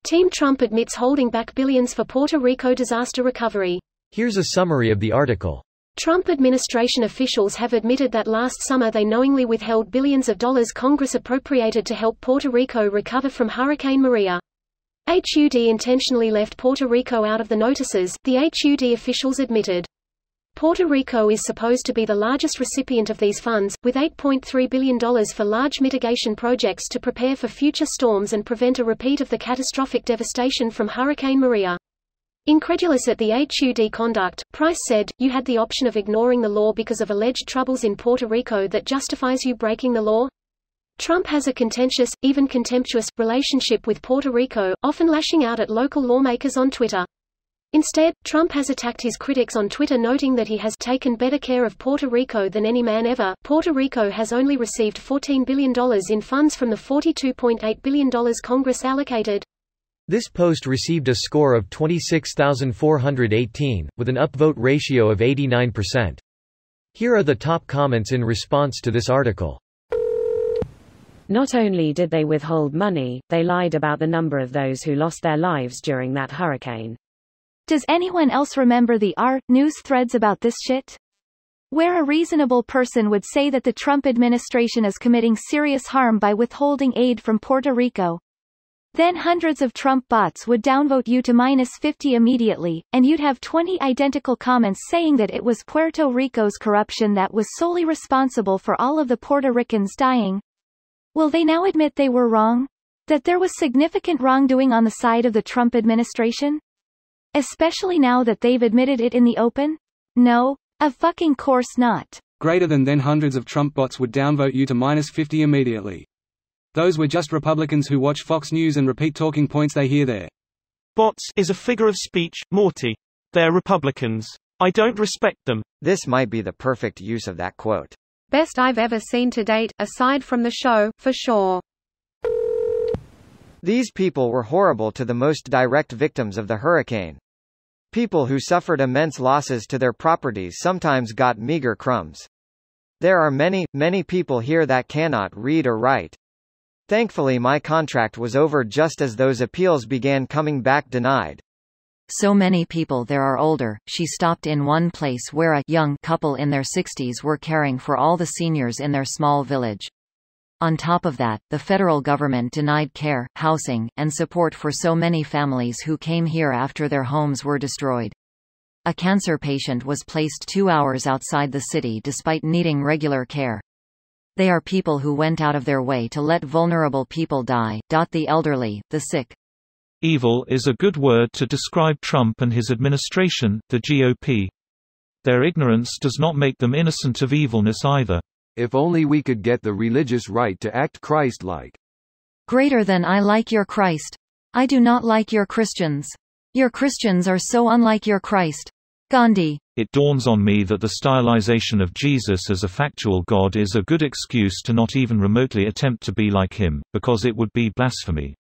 Team Trump admits holding back billions for Puerto Rico disaster recovery. Here's a summary of the article. Trump administration officials have admitted that last summer they knowingly withheld billions of dollars Congress appropriated to help Puerto Rico recover from Hurricane Maria. HUD intentionally left Puerto Rico out of the notices, the HUD officials admitted. Puerto Rico is supposed to be the largest recipient of these funds, with $8.3 billion for large mitigation projects to prepare for future storms and prevent a repeat of the catastrophic devastation from Hurricane Maria. Incredulous at the HUD conduct, Price said, "You had the option of ignoring the law because of alleged troubles in Puerto Rico that justifies you breaking the law?" Trump has a contentious, even contemptuous, relationship with Puerto Rico, often lashing out at local lawmakers on Twitter. Instead, Trump has attacked his critics on Twitter, noting that he has taken better care of Puerto Rico than any man ever. Puerto Rico has only received $14 billion in funds from the $42.8 billion Congress allocated. This post received a score of 26,418, with an upvote ratio of 89%. Here are the top comments in response to this article. Not only did they withhold money, they lied about the number of those who lost their lives during that hurricane. Does anyone else remember the news threads about this shit? Where a reasonable person would say that the Trump administration is committing serious harm by withholding aid from Puerto Rico. Then hundreds of Trump bots would downvote you to -50 immediately, and you'd have 20 identical comments saying that it was Puerto Rico's corruption that was solely responsible for all of the Puerto Ricans dying. Will they now admit they were wrong? That there was significant wrongdoing on the side of the Trump administration? Especially now that they've admitted it in the open? No, of fucking course not. Greater than then hundreds of Trump bots would downvote you to -50 immediately. Those were just Republicans who watch Fox News and repeat talking points they hear there. Bots is a figure of speech, Morty. They're Republicans. I don't respect them. This might be the perfect use of that quote. Best I've ever seen to date, aside from the show, for sure. These people were horrible to the most direct victims of the hurricane. People who suffered immense losses to their properties sometimes got meager crumbs. There are many, many people here that cannot read or write. Thankfully my contract was over just as those appeals began coming back denied. So many people there are older. She stopped in one place where a young couple in their 60s were caring for all the seniors in their small village. On top of that, the federal government denied care, housing, and support for so many families who came here after their homes were destroyed. A cancer patient was placed 2 hours outside the city despite needing regular care. They are people who went out of their way to let vulnerable people die. The elderly, the sick. Evil is a good word to describe Trump and his administration, the GOP. Their ignorance does not make them innocent of evilness either. If only we could get the religious right to act Christ-like. Greater than I like your Christ. I do not like your Christians. Your Christians are so unlike your Christ. Gandhi. It dawns on me that the stylization of Jesus as a factual God is a good excuse to not even remotely attempt to be like him, because it would be blasphemy.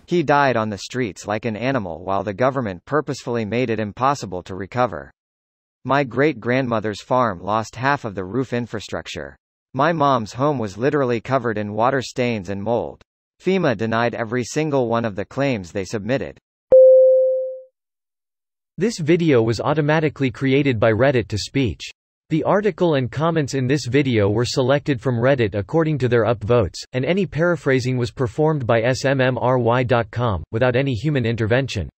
He died on the streets like an animal while the government purposefully made it impossible to recover. My great-grandmother's farm lost half of the roof infrastructure. My mom's home was literally covered in water stains and mold. FEMA denied every single one of the claims they submitted. This video was automatically created by Reddit to speech. The article and comments in this video were selected from Reddit according to their upvotes, and any paraphrasing was performed by smmry.com, without any human intervention.